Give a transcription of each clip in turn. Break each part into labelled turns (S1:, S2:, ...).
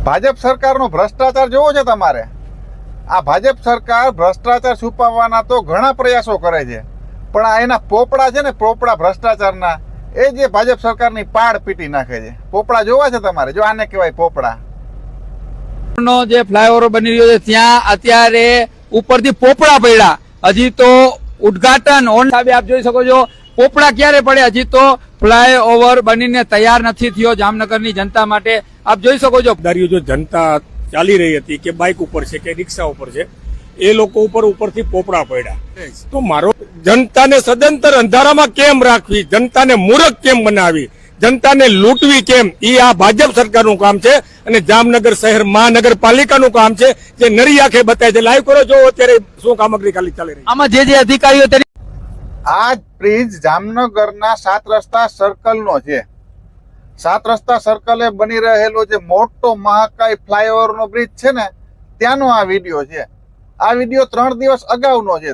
S1: ભાજપ સરકારનો ભ્રષ્ટાચાર જોવો છે તમારે? આ ભાજપ સરકાર ભ્રષ્ટાચાર છુપાવવાના તો ઘણા પ્રયાસો કરે છે, પણ આ એના પોપડા છે ને, પોપડા ભ્રષ્ટાચારના, એ જે ભાજપ સરકારની પાડ પીટી નાખે છે. પોપડા જોવા છે તમારે? જો આને કહેવાય પોપડા.
S2: નો જે ફ્લાયઓવર બની રહ્યો છે ત્યાં અત્યારે ઉપરથી પોપડા પડ્યા. હજી તો ઉદ્ઘાટન ઓન સાહેબ આપ જોઈ શકો છો. પોપડા ક્યારે પડે? હજી તો ફ્લાયઓવર બનીને તૈયાર નથી થયો જામનગરની જનતા માટે. આપ જોઈ શકો છો
S3: જો જનતા ચાલી રહી હતી કે બાઇક ઉપર છે કે રિક્ષા ઉપર છે, એ લોકો ઉપરથી પોપડા પડ્યા. તો મારો જનતાને સદંતર અંધારામાં કેમ રાખવી, જનતાને મૂર્ખ કેમ બનાવી, જનતાને લૂંટવી કેમ, એ આ ભાજપ સરકારનું કામ છે અને જામનગર શહેર મહાનગરપાલિકાનું કામ છે, જે નરી આંખે બતાવે છે. લાઈવ કરો, જો અત્યારે શું કામગીરી ખાલી ચાલી રહી.
S2: આમાં જે અધિકારીઓ
S1: આ બ્રિજ જામનગરના 7 રસ્તા સર્કલનો છે. 7 રસ્તા સર્કલે બની રહેલો જે મોટો મહાકાય ફ્લાયઓવરનો બ્રિજ છે ને, ત્યાંનો આ વિડીયો છે. આ વિડીયો 3 દિવસ અગાઉનો છે.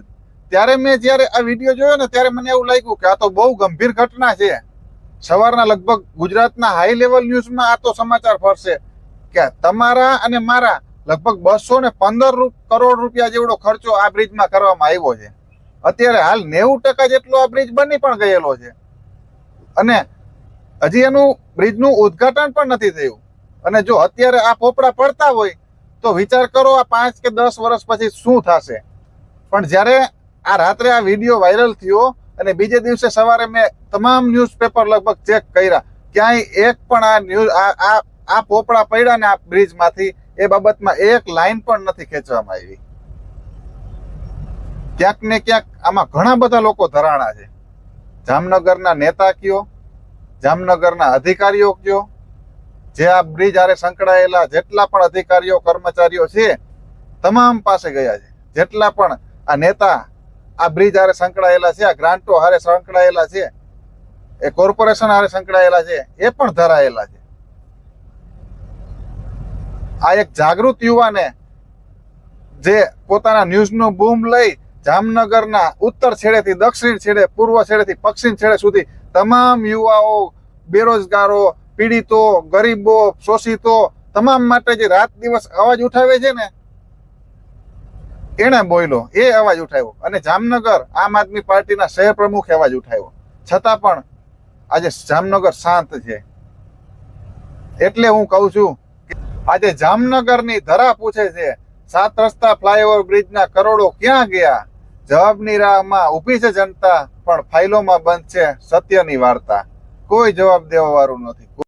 S1: ત્યારે મેં જ્યારે આ વિડીયો જોયો ને, ત્યારે મને એવું લાગ્યું કે આ તો બહુ ગંભીર ઘટના છે. સવારના લગભગ ગુજરાતના હાઈ લેવલ ન્યૂઝમાં આ તો સમાચાર ફરશે કે તમારા અને મારા લગભગ 215 કરોડ રૂપિયા જેવડો ખર્ચો આ બ્રિજમાં કરવામાં આવ્યો છે. અત્યારે હાલ 90% જેટલો આ બ્રિજ બની પણ ગયેલો છે અને હજી એનું બ્રિજનું ઉદ્ઘાટન પણ નથી થયું. અને જો અત્યારે આ પોપડા પડતા હોય તો વિચાર કરો આ 5 કે 10 વર્ષ પછી શું થશે. પણ જ્યારે આ રાત્રે આ વિડીયો વાયરલ થયો અને બીજે દિવસે સવારે મેં તમામ ન્યૂઝપેપર લગભગ ચેક કર્યા, ક્યાંય એક પણ આ ન્યૂઝ આ પોપડા પડ્યા ને આ બ્રિજમાંથી એ બાબતમાં એક લાઈન પણ નથી ખેંચવામાં આવી. ક્યાંક ને ક્યાંક આમાં ઘણા બધા લોકો ધરાણા છે. જામનગરના નેતા કયો, જામનગરના અધિકારીઓ કયો, જે આ બ્રિજ હારે સંકળાયેલા જેટલા પણ અધિકારીઓ કર્મચારીઓ છે તમામ પાસે ગયા છે. જેટલા પણ આ નેતા આ બ્રિજ હારે સંકળાયેલા છે, આ ગ્રાન્ટો હારે સંકળાયેલા છે, એ કોર્પોરેશન હારે સંકળાયેલા છે, એ પણ ધરાયેલા છે. આ એક જાગૃત યુવાને જે પોતાના ન્યૂઝનો બૂમ લઈ જામનગરના ઉત્તર છેડેથી દક્ષિણ છેડે, પૂર્વ છેડેથી પશ્ચિમ છેડે સુધી તમામ યુવાઓ, બેરોજગારો, પીડિતો, ગરીબો, શોષિતો તમામ માટે જે રાત દિવસ અવાજ ઉઠાવે છે ને, એને બોલ્યો, એ અવાજ ઉઠાવ્યો. અને જામનગર આમ આદમી પાર્ટીના શહેર પ્રમુખે અવાજ ઉઠાવ્યો. છતાં પણ આજે જામનગર શાંત છે. એટલે હું કહું છું કે આજે જામનગરની ધરા પૂછે છે 7 રસ્તા ફ્લાયઓવર બ્રિજના કરોડો ક્યાં ગયા? જવાબની રાહમાં ઊભી છે જનતા, પણ ફાઇલોમાં બંધ છે સત્યની વાર્તા. કોઈ જવાબ દેવા વાળું નથી.